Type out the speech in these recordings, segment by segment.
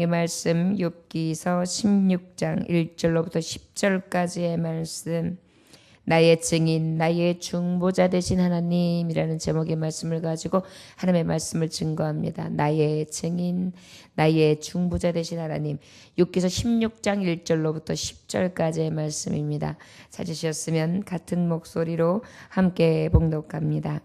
이 말씀 욥기서 16장 1절로부터 10절까지의 말씀, 나의 증인, 나의 중보자 되신 하나님이라는 제목의 말씀을 가지고 하나님의 말씀을 증거합니다. 나의 증인, 나의 중보자 되신 하나님. 욥기서 16장 1절로부터 10절까지의 말씀입니다. 찾으셨으면 같은 목소리로 함께 봉독합니다.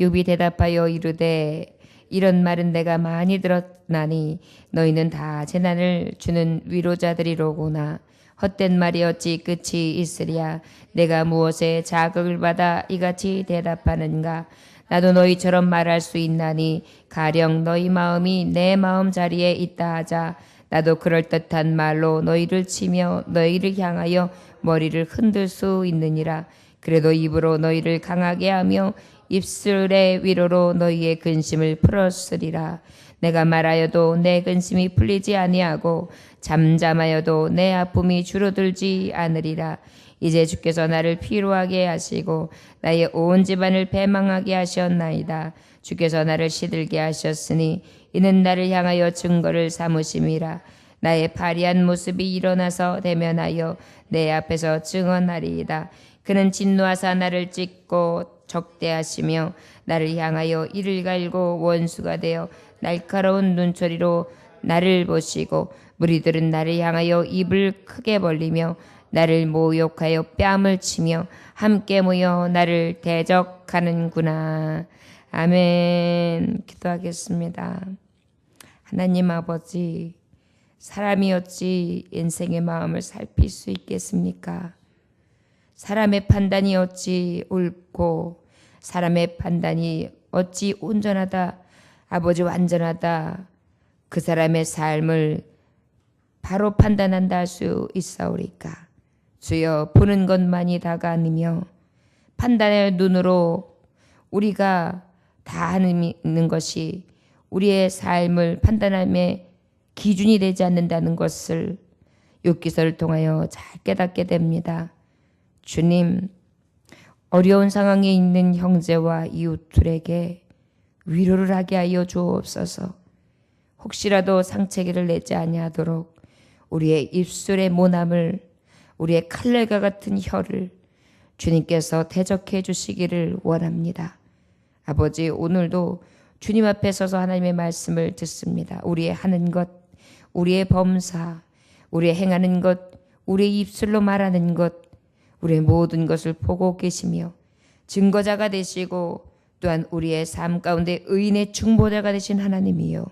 욥이 대답하여 이르되 이런 말은 내가 많이 들었나니 너희는 다 재난을 주는 위로자들이로구나. 헛된 말이 어찌 끝이 있으랴. 내가 무엇에 자극을 받아 이같이 대답하는가. 나도 너희처럼 말할 수 있나니 가령 너희 마음이 내 마음 자리에 있다 하자. 나도 그럴듯한 말로 너희를 치며 너희를 향하여 머리를 흔들 수 있느니라. 그래도 입으로 너희를 강하게 하며 입술의 위로로 너희의 근심을 풀었으리라. 내가 말하여도 내 근심이 풀리지 아니하고 잠잠하여도 내 아픔이 줄어들지 않으리라. 이제 주께서 나를 피로하게 하시고 나의 온 집안을 배망하게 하셨나이다. 주께서 나를 시들게 하셨으니 이는 나를 향하여 증거를 삼으심이라. 나의 파리한 모습이 일어나서 대면하여 내 앞에서 증언하리이다. 그는 진노하사 나를 찢고 적대하시며 나를 향하여 이를 갈고 원수가 되어 날카로운 눈초리로 나를 보시고 무리들은 나를 향하여 입을 크게 벌리며 나를 모욕하여 뺨을 치며 함께 모여 나를 대적하는구나. 아멘. 기도하겠습니다. 하나님 아버지, 사람이 어찌 인생의 마음을 살필 수 있겠습니까? 사람의 판단이 어찌 옳고 사람의 판단이 어찌 온전하다, 아버지 완전하다, 그 사람의 삶을 바로 판단한다 할 수 있사오리까. 주여, 보는 것만이 다가 아니며 판단의 눈으로 우리가 다 하는 것이 우리의 삶을 판단함의 기준이 되지 않는다는 것을 욥기서를 통하여 잘 깨닫게 됩니다. 주님, 어려운 상황에 있는 형제와 이웃들에게 위로를 하게 하여 주옵소서. 혹시라도 상처를 내지 아니하도록 우리의 입술의 모남을, 우리의 칼날과 같은 혀를 주님께서 대적해 주시기를 원합니다. 아버지, 오늘도 주님 앞에 서서 하나님의 말씀을 듣습니다. 우리의 하는 것, 우리의 범사, 우리의 행하는 것, 우리의 입술로 말하는 것, 우리의 모든 것을 보고 계시며 증거자가 되시고 또한 우리의 삶 가운데 의인의 중보자가 되신 하나님이요,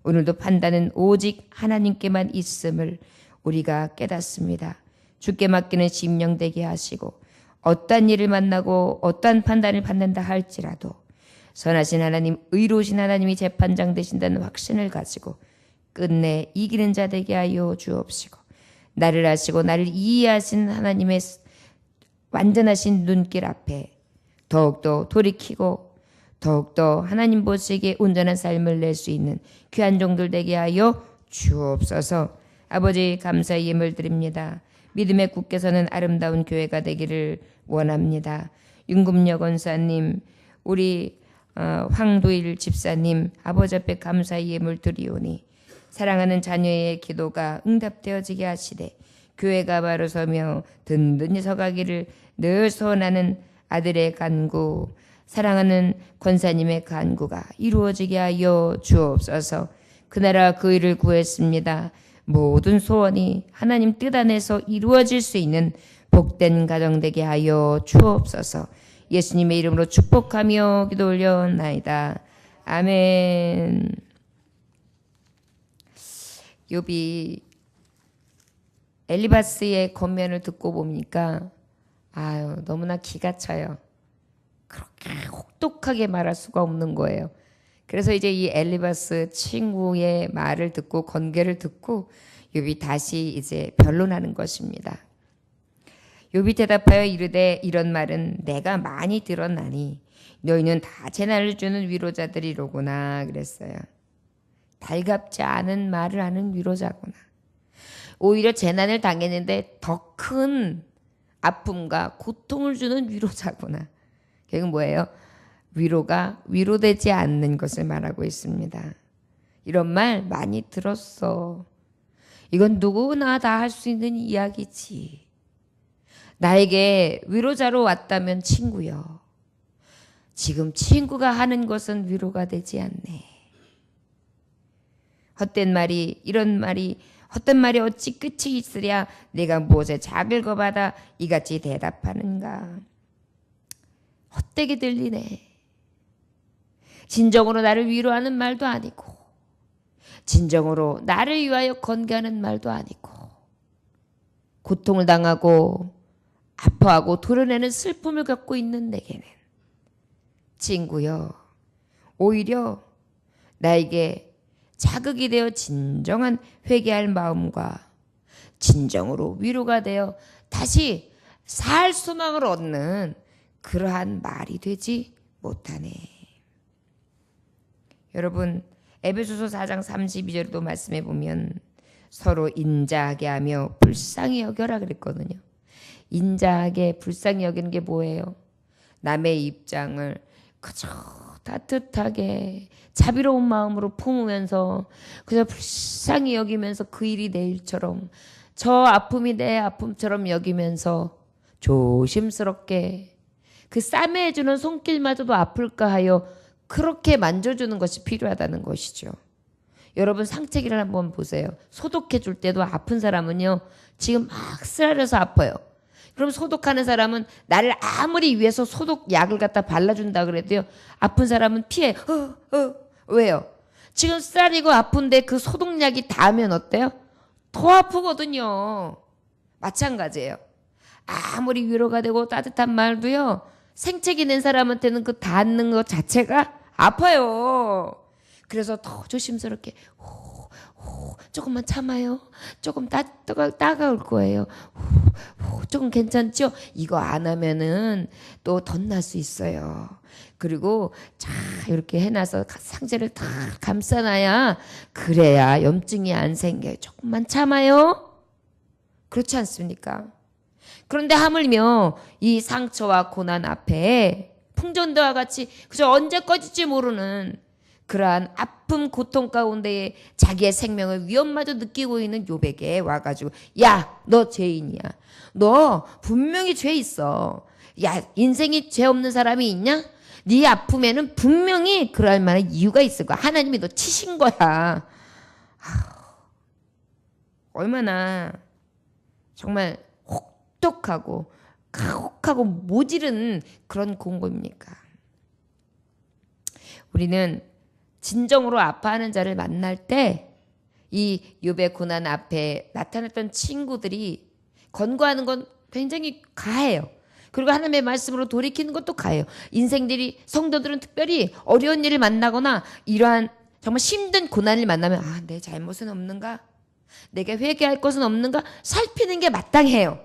오늘도 판단은 오직 하나님께만 있음을 우리가 깨닫습니다. 주께 맡기는 심령 되게 하시고 어떠한 일을 만나고 어떠한 판단을 받는다 할지라도 선하신 하나님, 의로우신 하나님이 재판장 되신다는 확신을 가지고 끝내 이기는 자 되게 하여 주옵시고, 나를 아시고 나를 이해하신 하나님의 완전하신 눈길 앞에 더욱더 돌이키고 더욱더 하나님 보시기에 온전한 삶을 낼 수 있는 귀한 종들 되게 하여 주옵소서. 아버지, 감사의 예물 드립니다. 믿음에 굳게 서는 아름다운 교회가 되기를 원합니다. 윤금여 권사님, 우리 황도일 집사님, 아버지 앞에 감사의 예물 드리오니 사랑하는 자녀의 기도가 응답되어지게 하시되 교회가 바로 서며 든든히 서가기를 늘 소원하는 아들의 간구, 사랑하는 권사님의 간구가 이루어지게 하여 주옵소서. 그 나라 그 일을 구했습니다. 모든 소원이 하나님 뜻 안에서 이루어질 수 있는 복된 가정 되게 하여 주옵소서. 예수님의 이름으로 축복하며 기도 올려나이다. 아멘. 욥이 엘리바스의 권면을 듣고 보니까 너무나 기가 차요. 그렇게 혹독하게 말할 수가 없는 거예요. 그래서 이제 이 엘리바스 친구의 말을 듣고 권계를 듣고 욥이 다시 이제 변론하는 것입니다. 욥이 대답하여 이르되 이런 말은 내가 많이 들었나니 너희는 다 재난을 주는 위로자들이로구나 그랬어요. 달갑지 않은 말을 하는 위로자구나. 오히려 재난을 당했는데 더 큰 아픔과 고통을 주는 위로자구나. 결국 뭐예요? 위로가 위로되지 않는 것을 말하고 있습니다. 이런 말 많이 들었어. 이건 누구나 다 할 수 있는 이야기지. 나에게 위로자로 왔다면 친구여. 지금 친구가 하는 것은 위로가 되지 않네. 헛된 말이 이런 말이 헛된 말이 어찌 끝이 있으랴. 내가 무엇에 작을 거 받아 이같이 대답하는가. 헛되게 들리네. 진정으로 나를 위로하는 말도 아니고 진정으로 나를 위하여 건기하는 말도 아니고 고통을 당하고 아파하고 도려내는 슬픔을 갖고 있는 내게는 친구여 오히려 나에게 자극이 되어 진정한 회개할 마음과 진정으로 위로가 되어 다시 살 소망을 얻는 그러한 말이 되지 못하네. 여러분 에베소서 4장 32절도 말씀해 보면 서로 인자하게 하며 불쌍히 여겨라 그랬거든요. 인자하게 불쌍히 여기는 게 뭐예요? 남의 입장을 그저 따뜻하게 자비로운 마음으로 품으면서 그저 불쌍히 여기면서 그 일이 내 일처럼 저 아픔이 내 아픔처럼 여기면서 조심스럽게 그 싸매해주는 손길마저도 아플까 하여 그렇게 만져주는 것이 필요하다는 것이죠. 여러분 상체기를 한번 보세요. 소독해 줄 때도 아픈 사람은요. 지금 막 쓰라려서 아파요. 그럼 소독하는 사람은 나를 아무리 위해서 소독약을 갖다 발라준다 그래도요. 아픈 사람은 피해. 왜요? 지금 쓰라리고 아픈데 그 소독약이 닿으면 어때요? 더 아프거든요. 마찬가지예요. 아무리 위로가 되고 따뜻한 말도요. 생채기 낸 사람한테는 그 닿는 것 자체가 아파요. 그래서 더 조심스럽게 조금만 참아요. 조금 따가울 거예요. 조금 괜찮죠? 이거 안 하면은 또 덧날 수 있어요. 그리고 자 이렇게 해놔서 상처를 다 감싸놔야 그래야 염증이 안 생겨요. 조금만 참아요. 그렇지 않습니까? 그런데 하물며 이 상처와 고난 앞에 풍전도와 같이 그저 언제 꺼질지 모르는 그러한 아픔 고통 가운데에 자기의 생명을 위험마저 느끼고 있는 욥에게 와가지고 야, 너 죄인이야. 너 분명히 죄 있어. 야, 인생이 죄 없는 사람이 있냐? 네 아픔에는 분명히 그럴 만한 이유가 있을 거야. 하나님이 너 치신 거야. 얼마나 정말 혹독하고 가혹하고 모질은 그런 공고입니까? 우리는 진정으로 아파하는 자를 만날 때 이 욥의 고난 앞에 나타났던 친구들이 권고하는 건 굉장히 가해요. 그리고 하나님의 말씀으로 돌이키는 것도 가해요. 인생들이 성도들은 특별히 어려운 일을 만나거나 이러한 정말 힘든 고난을 만나면 내 잘못은 없는가? 내가 회개할 것은 없는가? 살피는 게 마땅해요.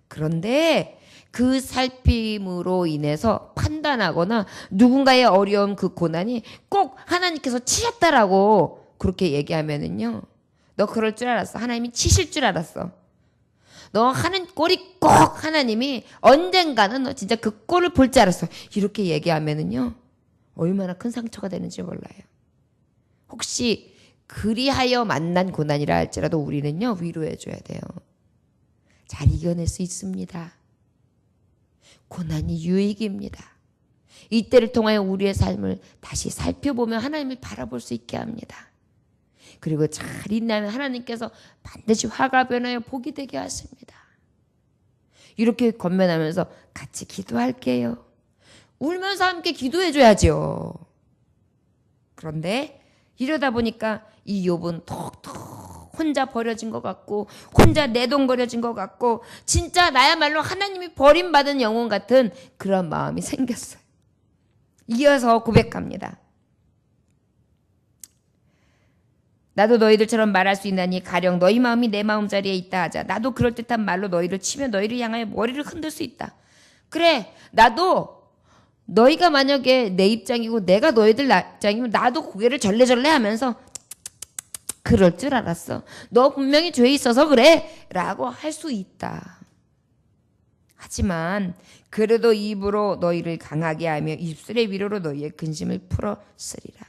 그런데 그 살핌으로 인해서 판단하거나 누군가의 어려움 그 고난이 꼭 하나님께서 치셨다라고 그렇게 얘기하면은요. 너 그럴 줄 알았어. 하나님이 치실 줄 알았어. 너 하는 꼴이 꼭 하나님이 언젠가는 너 진짜 그 꼴을 볼 줄 알았어. 이렇게 얘기하면은요. 얼마나 큰 상처가 되는지 몰라요. 혹시 그리하여 만난 고난이라 할지라도 우리는요. 위로해줘야 돼요. 잘 이겨낼 수 있습니다. 고난이 유익입니다. 이때를 통하여 우리의 삶을 다시 살펴보며 하나님을 바라볼 수 있게 합니다. 그리고 잘 인내하면 하나님께서 반드시 화가 변하여 복이 되게 하십니다. 이렇게 권면하면서 같이 기도할게요. 울면서 함께 기도해줘야죠. 그런데 이러다 보니까 이 욥은 톡톡 혼자 버려진 것 같고 혼자 내동거려진 것 같고 진짜 나야말로 하나님이 버림받은 영혼 같은 그런 마음이 생겼어요. 이어서 고백합니다. 나도 너희들처럼 말할 수 있나니 가령 너희 마음이 내 마음자리에 있다 하자. 나도 그럴듯한 말로 너희를 치며 너희를 향하여 머리를 흔들 수 있다. 그래, 나도 너희가 만약에 내 입장이고 내가 너희들 입장이면 나도 고개를 절레절레 하면서 그럴 줄 알았어. 너 분명히 죄 있어서 그래 라고 할 수 있다. 하지만 그래도 입으로 너희를 강하게 하며 입술의 위로로 너희의 근심을 풀어쓰리라.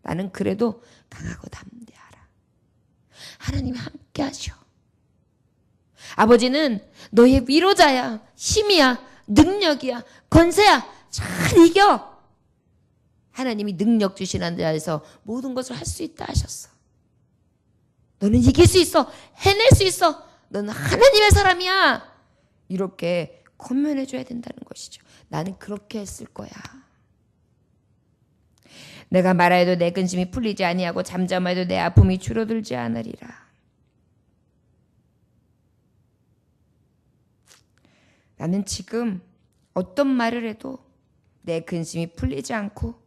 나는 그래도 강하고 담대하라. 하나님이 함께 하셔. 아버지는 너의 위로자야, 힘이야, 능력이야, 건세야. 잘 이겨. 하나님이 능력 주시는 자에서 모든 것을 할 수 있다 하셨어. 너는 이길 수 있어. 해낼 수 있어. 너는 하나님의 사람이야. 이렇게 권면해 줘야 된다는 것이죠. 나는 그렇게 했을 거야. 내가 말하여도 내 근심이 풀리지 아니하고 잠잠하여도 내 아픔이 줄어들지 않으리라. 나는 지금 어떤 말을 해도 내 근심이 풀리지 않고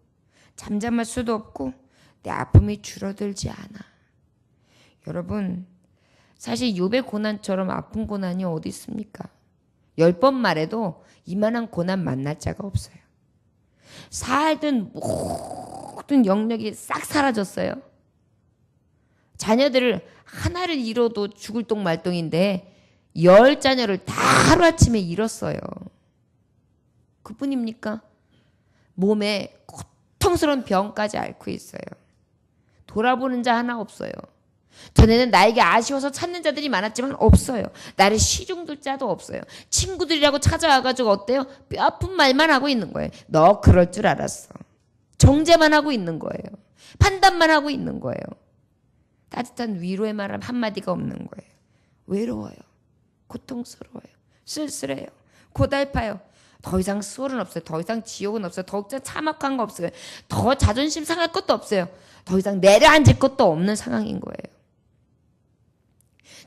잠잠할 수도 없고 내 아픔이 줄어들지 않아. 여러분, 사실 욥의 고난처럼 아픈 고난이 어디 있습니까? 10번 말해도 이만한 고난 만날 자가 없어요. 살던 모든 영역이 싹 사라졌어요. 자녀들을 하나를 잃어도 죽을 똥 말똥인데 10자녀를 다 하루아침에 잃었어요. 그뿐입니까? 몸에 고통스러운 병까지 앓고 있어요. 돌아보는 자 하나 없어요. 전에는 나에게 아쉬워서 찾는 자들이 많았지만 없어요. 나를 시중들 자도 없어요. 친구들이라고 찾아와가지고 어때요? 뼈아픈 말만 하고 있는 거예요. 너 그럴 줄 알았어. 정죄만 하고 있는 거예요. 판단만 하고 있는 거예요. 따뜻한 위로의 말 한마디가 없는 거예요. 외로워요. 고통스러워요. 쓸쓸해요. 고달파요. 더 이상 수월은 없어요. 더 이상 지옥은 없어요. 더 이상 참혹한 거 없어요. 더 자존심 상할 것도 없어요. 더 이상 내려앉을 것도 없는 상황인 거예요.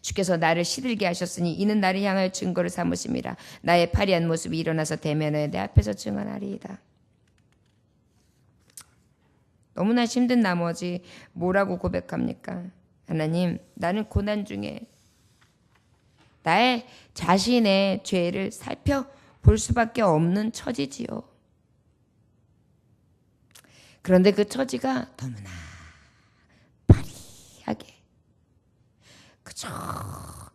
주께서 나를 시들게 하셨으니 이는 나를 향하여 증거를 삼으심이라. 나의 파리한 모습이 일어나서 대면에 내 앞에서 증언하리이다. 너무나 힘든 나머지 뭐라고 고백합니까? 하나님, 나는 고난 중에 나의 자신의 죄를 살펴볼 수밖에 없는 처지지요. 그런데 그 처지가 너무나 파리하게 그저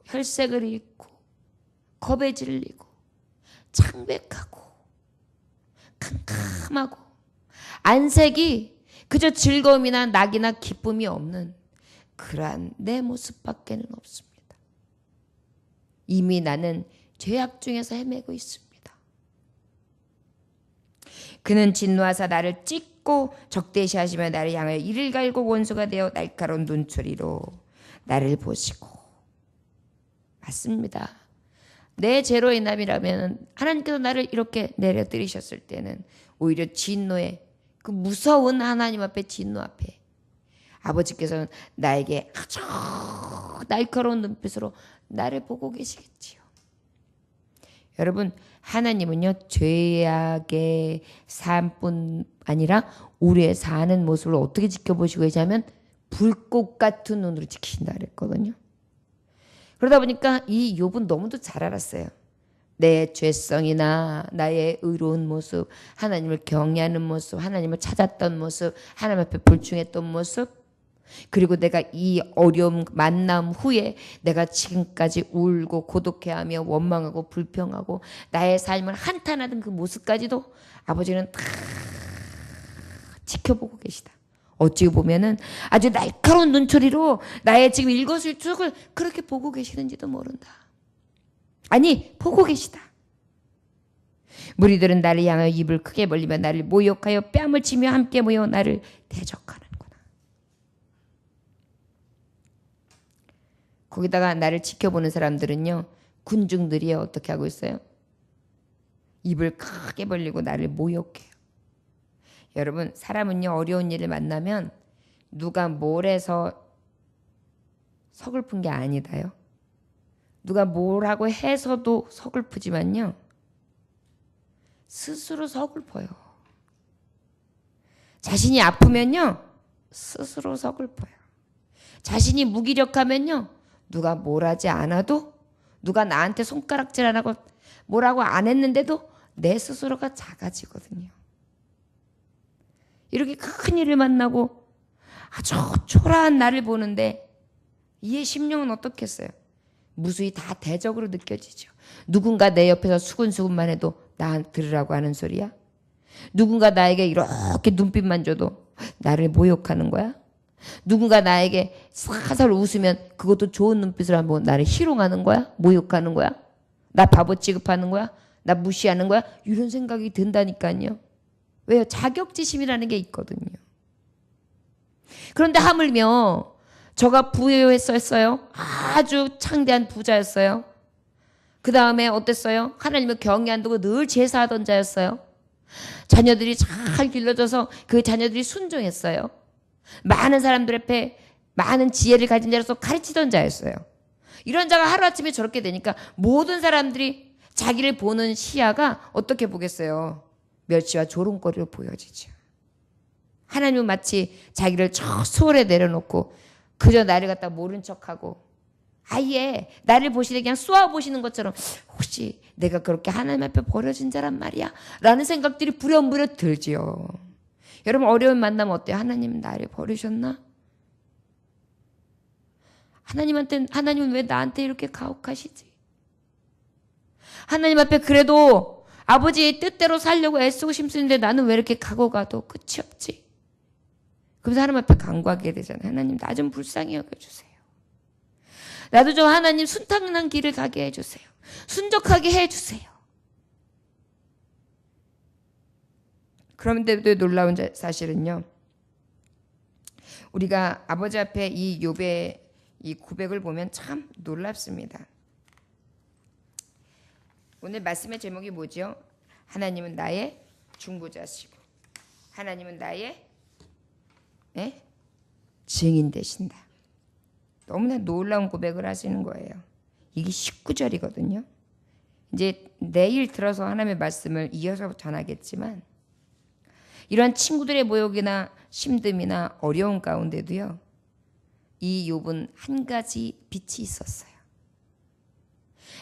혈색을 잃고 겁에 질리고 창백하고 캄캄하고 안색이 그저 즐거움이나 낙이나 기쁨이 없는 그러한 내 모습밖에는 없습니다. 이미 나는 죄악 중에서 헤매고 있습니다. 그는 진노하사 나를 찢고 적대시하시며 나를 향하여 이를 갈고 원수가 되어 날카로운 눈초리로 나를 보시고. 맞습니다. 내 죄로 인함이라면 하나님께서 나를 이렇게 내려뜨리셨을 때는 오히려 진노의 그 무서운 하나님 앞에 진노 앞에 아버지께서는 나에게 아주 날카로운 눈빛으로 나를 보고 계시겠지요. 여러분, 하나님은요 죄악의 삶뿐 아니라 우리의 사는 모습을 어떻게 지켜보시고 계시냐면 불꽃 같은 눈으로 지키신다 그랬거든요. 그러다 보니까 이 욥은 너무도 잘 알았어요. 내 죄성이나 나의 의로운 모습, 하나님을 경외하는 모습, 하나님을 찾았던 모습, 하나님 앞에 불충했던 모습, 그리고 내가 이 어려움 만남 후에 내가 지금까지 울고 고독해하며 원망하고 불평하고 나의 삶을 한탄하던 그 모습까지도 아버지는 다 지켜보고 계시다. 어찌 보면은 아주 날카로운 눈초리로 나의 지금 일거수일투족을 그렇게 보고 계시는지도 모른다. 아니, 보고 계시다. 무리들은 나를 향하여 입을 크게 벌리며 나를 모욕하여 뺨을 치며 함께 모여 나를 대적하는구나. 거기다가 나를 지켜보는 사람들은요, 군중들이 어떻게 하고 있어요? 입을 크게 벌리고 나를 모욕해요. 여러분, 사람은요 어려운 일을 만나면 누가 뭘 해서 서글픈 게 아니다요. 누가 뭐라고 해서도 서글프지만요 스스로 서글퍼요. 자신이 아프면요 스스로 서글퍼요. 자신이 무기력하면요 누가 뭘 하지 않아도, 누가 나한테 손가락질 안 하고 뭐라고 안 했는데도 내 스스로가 작아지거든요. 이렇게 큰 일을 만나고 아주 초라한 나를 보는데 이의 심령은 어떻겠어요? 무수히 다 대적으로 느껴지죠. 누군가 내 옆에서 수근수근만 해도 나 들으라고 하는 소리야? 누군가 나에게 이렇게 눈빛만 줘도 나를 모욕하는 거야? 누군가 나에게 살살 웃으면 그것도 좋은 눈빛으로 한번 나를 희롱하는 거야? 모욕하는 거야? 나 바보 취급하는 거야? 나 무시하는 거야? 이런 생각이 든다니까요. 왜요? 자격지심이라는 게 있거든요. 그런데 하물며 저가 부유했었어요. 아주 창대한 부자였어요. 그 다음에 어땠어요? 하나님을 경외 안 두고 늘 제사하던 자였어요. 자녀들이 잘 길러져서 그 자녀들이 순종했어요. 많은 사람들 앞에 많은 지혜를 가진 자로서 가르치던 자였어요. 이런 자가 하루아침에 저렇게 되니까 모든 사람들이 자기를 보는 시야가 어떻게 보겠어요? 멸시와 조롱거리로 보여지죠. 하나님은 마치 자기를 저 수월에 내려놓고 그저 나를 갖다 모른 척하고 아예 나를 보시되 그냥 쏘아보시는 것처럼 혹시 내가 그렇게 하나님 앞에 버려진 자란 말이야? 라는 생각들이 부랴부랴 들지요. 여러분 어려운 만나면 어때요? 하나님 나를 버리셨나? 하나님은 왜 나한테 이렇게 가혹하시지? 하나님 앞에 그래도 아버지의 뜻대로 살려고 애쓰고 싶은데 나는 왜 이렇게 가고 가도 끝이 없지? 그래서 하나님 앞에 간구하게 되잖아요. 하나님 나 좀 불쌍히 여겨주세요. 나도 좀 하나님 순탄한 길을 가게 해주세요. 순적하게 해주세요. 그런데도 놀라운 사실은요. 우리가 아버지 앞에 이 욥의 이 고백을 보면 참 놀랍습니다. 오늘 말씀의 제목이 뭐죠? 하나님은 나의 중보자시고 하나님은 나의 증인 되신다. 너무나 놀라운 고백을 하시는 거예요. 이게 19절이거든요. 이제 내일 들어서 하나님의 말씀을 이어서 전하겠지만 이러한 친구들의 모욕이나 힘듦이나 어려운 가운데도요. 이 욥은 한 가지 빛이 있었어요.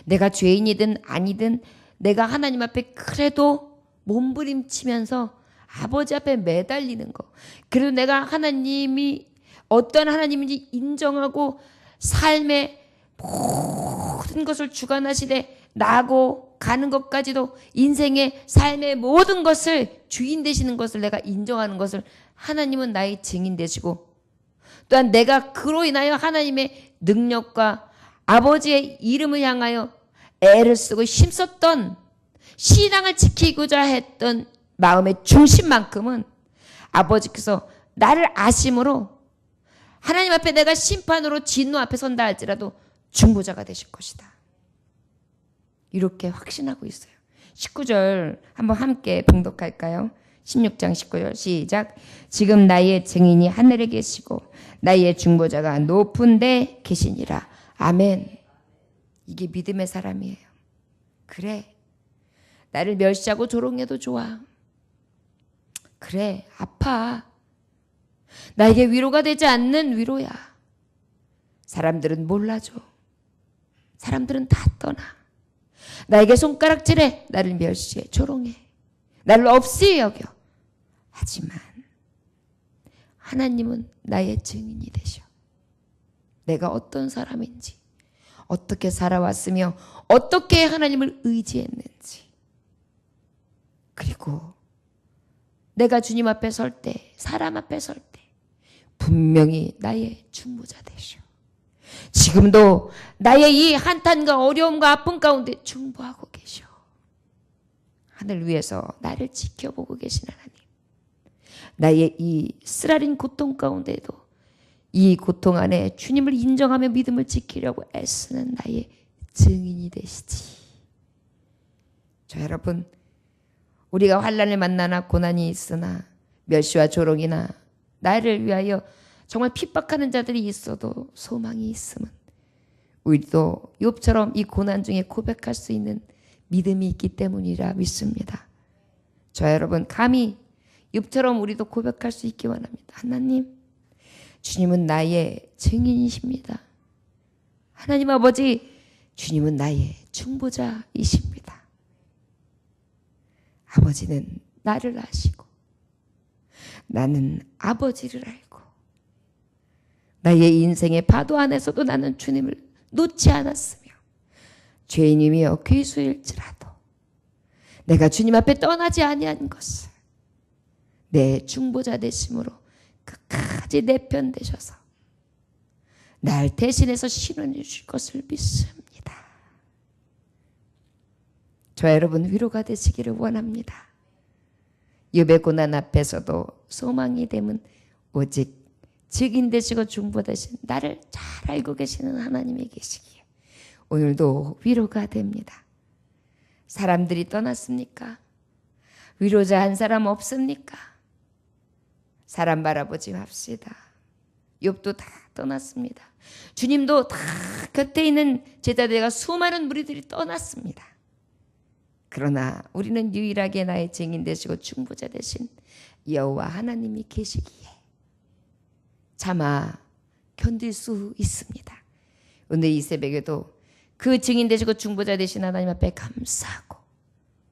내가 죄인이든 아니든 내가 하나님 앞에 그래도 몸부림치면서 아버지 앞에 매달리는 거. 그래도 내가 하나님이 어떤 하나님인지 인정하고 삶의 모든 것을 주관하시되 나고 가는 것까지도 인생의 삶의 모든 것을 주인 되시는 것을 내가 인정하는 것을 하나님은 나의 증인 되시고 또한 내가 그로 인하여 하나님의 능력과 아버지의 이름을 향하여 애를 쓰고 힘썼던 신앙을 지키고자 했던 마음의 중심만큼은 아버지께서 나를 아심으로 하나님 앞에 내가 심판으로 진노 앞에 선다 할지라도 중보자가 되실 것이다. 이렇게 확신하고 있어요. 19절 한번 함께 봉독할까요? 16장 19절 시작. 지금 나의 증인이 하늘에 계시고 나의 중보자가 높은 데 계시니라. 아멘. 이게 믿음의 사람이에요. 그래. 나를 멸시하고 조롱해도 좋아. 그래. 아파. 나에게 위로가 되지 않는 위로야. 사람들은 몰라줘. 사람들은 다 떠나. 나에게 손가락질해. 나를 멸시해. 조롱해. 나를 없이 여겨. 하지만 하나님은 나의 증인이 되셔. 내가 어떤 사람인지, 어떻게 살아왔으며 어떻게 하나님을 의지했는지, 그리고 내가 주님 앞에 설 때, 사람 앞에 설 때 분명히 나의 중보자 되셔. 지금도 나의 이 한탄과 어려움과 아픔 가운데 중보하고 계셔. 하늘 위에서 나를 지켜보고 계신 하나님. 나의 이 쓰라린 고통 가운데도 이 고통 안에 주님을 인정하며 믿음을 지키려고 애쓰는 나의 증인이 되시지. 저 여러분, 우리가 환난을 만나나 고난이 있으나 멸시와 조롱이나 나를 위하여 정말 핍박하는 자들이 있어도 소망이 있음은 우리도 욥처럼 이 고난 중에 고백할 수 있는 믿음이 있기 때문이라 믿습니다. 저 여러분, 감히 욥처럼 우리도 고백할 수 있기 원합니다. 하나님, 주님은 나의 증인이십니다. 하나님 아버지, 주님은 나의 중보자이십니다. 아버지는 나를 아시고 나는 아버지를 알고 나의 인생의 파도 안에서도 나는 주님을 놓지 않았으며 죄인이며 귀수일지라도 내가 주님 앞에 떠나지 아니한 것을 내 중보자 되심으로 끝까지 내 편 되셔서 날 대신해서 신원해 주실 것을 믿습니다. 저 여러분 위로가 되시기를 원합니다. 욥의 고난 앞에서도 소망이 됨은 오직 증인 되시고 중보되신 나를 잘 알고 계시는 하나님이 계시기에 오늘도 위로가 됩니다. 사람들이 떠났습니까? 위로자 한 사람 없습니까? 사람 바라보지 맙시다. 욥도 다 떠났습니다. 주님도 다 곁에 있는 제자들과 수많은 무리들이 떠났습니다. 그러나 우리는 유일하게 나의 증인 되시고 중보자 되신 여호와 하나님이 계시기에 차마 견딜 수 있습니다. 오늘 이 새벽에도 그 증인 되시고 중보자 되신 하나님 앞에 감사하고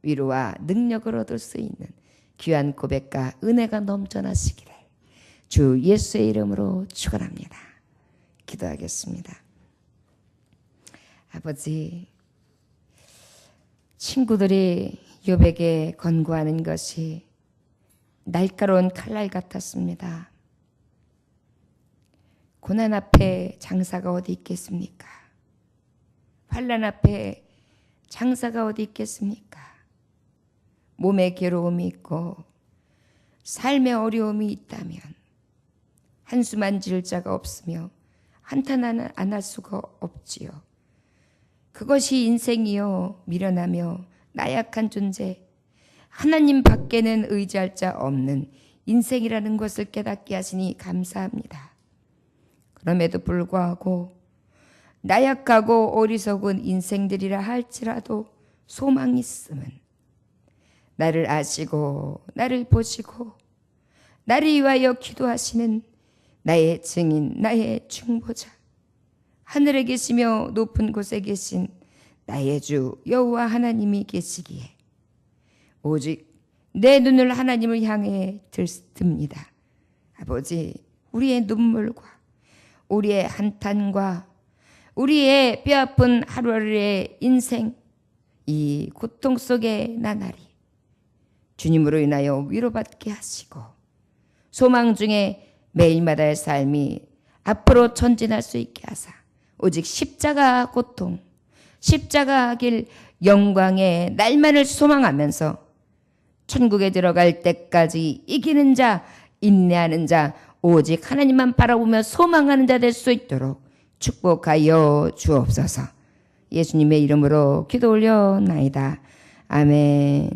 위로와 능력을 얻을 수 있는 귀한 고백과 은혜가 넘쳐나시기를 주 예수의 이름으로 축원합니다. 기도하겠습니다. 아버지, 친구들이 욥에게 권고하는 것이 날카로운 칼날 같았습니다. 고난 앞에 장사가 어디 있겠습니까? 환난 앞에 장사가 어디 있겠습니까? 몸에 괴로움이 있고 삶의 어려움이 있다면 한숨만 지을 자가 없으며 한탄 안 할 수가 없지요. 그것이 인생이요 미련하며 나약한 존재, 하나님 밖에는 의지할 자 없는 인생이라는 것을 깨닫게 하시니 감사합니다. 그럼에도 불구하고 나약하고 어리석은 인생들이라 할지라도 소망이 있음은 나를 아시고 나를 보시고 나를 위하여 기도하시는 나의 증인, 나의 중보자, 하늘에 계시며 높은 곳에 계신 나의 주 여호와 하나님이 계시기에 오직 내 눈을 하나님을 향해 듭니다. 아버지, 우리의 눈물과 우리의 한탄과 우리의 뼈아픈 하루하루의 인생, 이 고통 속의 나날이 주님으로 인하여 위로받게 하시고 소망 중에 매일마다의 삶이 앞으로 전진할 수 있게 하사 오직 십자가 고통, 십자가 길 영광의 날만을 소망하면서 천국에 들어갈 때까지 이기는 자, 인내하는 자, 오직 하나님만 바라보며 소망하는 자 될 수 있도록 축복하여 주옵소서. 예수님의 이름으로 기도 올려나이다. 아멘.